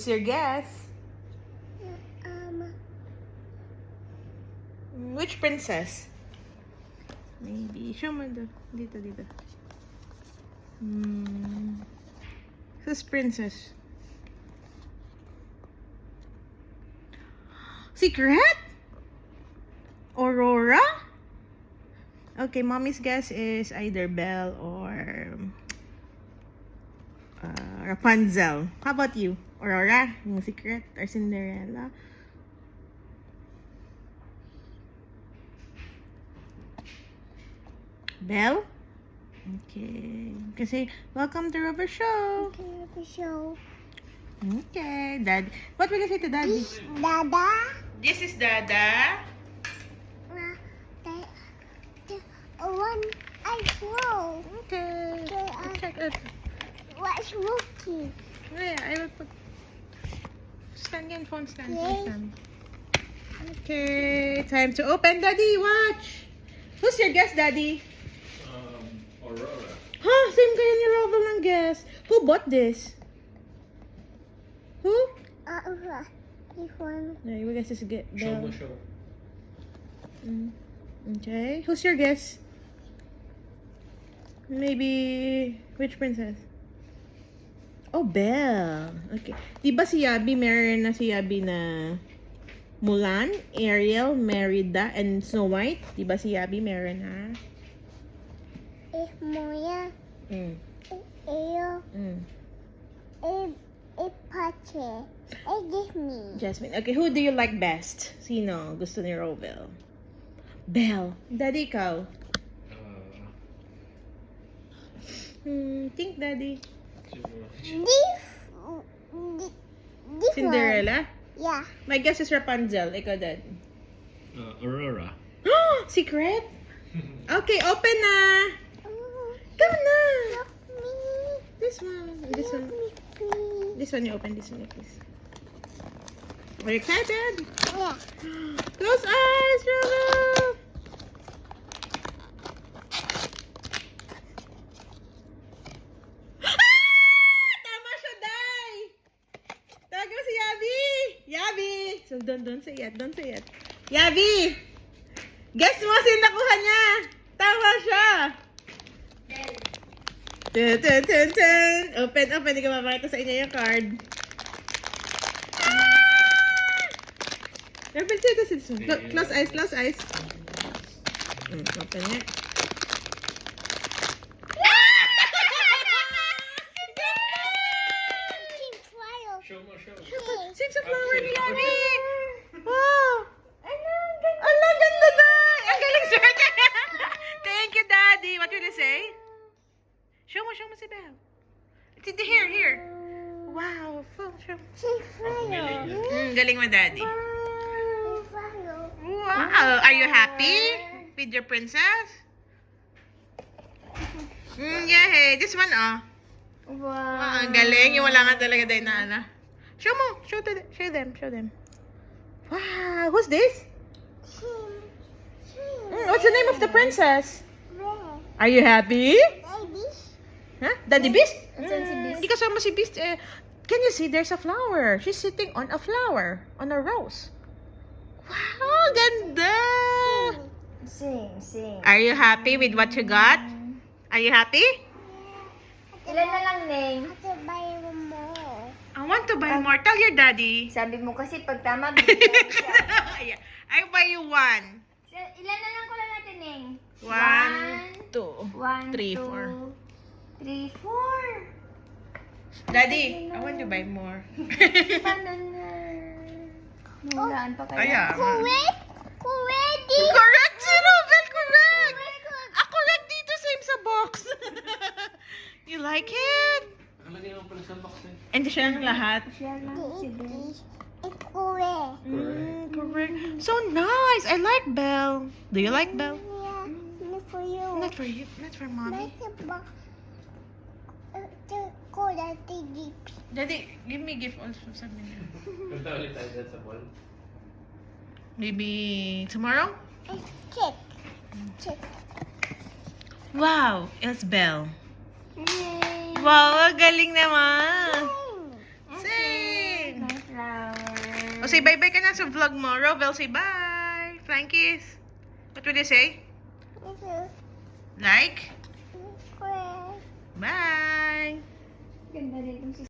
What's your guess? Which princess? Maybe. Show mo dito. Who's princess? Secret? Aurora? Okay, mommy's guess is either Belle or Rapunzel. How about you? Aurora? Yung Secret or Cinderella? Belle? Okay. Kasi, welcome to Rubber Show. Okay, Dad. What will you say to Daddy? Dada. This is Dada. One I flow. Okay. Check it. What's Wookie? Yeah, I will put... Stand yan, phone stand. Yay. Stand. Okay, time to open. Daddy, watch. Who's your guest, Daddy? Aurora. Huh? Same kayo ni Rovel ng guest. Who bought this? Who? This one. No, you guys just get Show mo, show. Okay. Who's your guess? Maybe which princess? Oh, Belle. Okay. Diba si Yabi, meron na si Yabi na Mulan, Ariel, Merida, and Snow White? Diba si Yabi meron na? Moya. Ayo. Pache. Give me. Jasmine. Okay, who do you like best? Sino gusto ni Rovel? Belle. Daddy, ikaw? Think, Daddy. This Cinderella? one. Yeah. My guess is Rapunzel. Ikaw, Dad. Aurora. Secret? Okay, open na! Come na! Look me. This one. This one. Please. This one you open. This one, please. Are you excited? Yeah. Close eyes, Rovel! Tama siya, Day! Tawag mo si Yabi! Yabi! So, don't say it. Don't say it. Yabi! Guess mo sino nakuha niya! Tama siya! Dun, dun, dun, dun. Open. Hindi ko mapakita sa inyo yung card. Open, sit. Close eyes. Open it. Show mo, show. Six of flower ni Yabi! Wow! Ang ganda na! Ang galing swerte! Thank you, Daddy! What will you say? Show mo si Belle. It's in the here. Wow, full show. Galing mo, Daddy. Wow! Are you happy with your princess? Yeah, this one, oh. Wow. Ang galing. Yung wala nga talaga dahil na, ano. Show mo. Show them. Wow! Who's this? What's the name of the princess? Are you happy? Huh? Daddy Beast? Hindi kasama si Beast. Can you see there's a flower? She's sitting on a flower. On a rose. Wow! Ganda! Sing. Are you happy with what you got? Are you happy? Ilan na lang, Neng? I want to buy more. Tell your daddy. Sabi mo kasi pag tama, bigyan siya. Yeah. I buy you one. Ilan na lang kulang natin, Neng? 1, 2, 1, 3, 4. 3, 4. Daddy, I want to buy more. Paano na? Nahulaan pa kaya? Kaya. Correct, Si Robel, correct! Correct dito, same sa box. You like it? Nakalagay mo pala sa box eh. And siya ng lahat. Siya lang si Ben. Correct. So nice. I like Belle. Do you like Belle? For you. Not for you. Not for mommy. Daddy, give me gift also. Sabi niya. Punta ulit tayo dyan sa mall. Maybe tomorrow? Check. Wow, it's Belle. Yay. Wow, galing naman. Sing! O say bye-bye ka na sa vlog mo. Rovel, say bye. Flying kiss. What will you say? Like? Bye. Ganda rin itong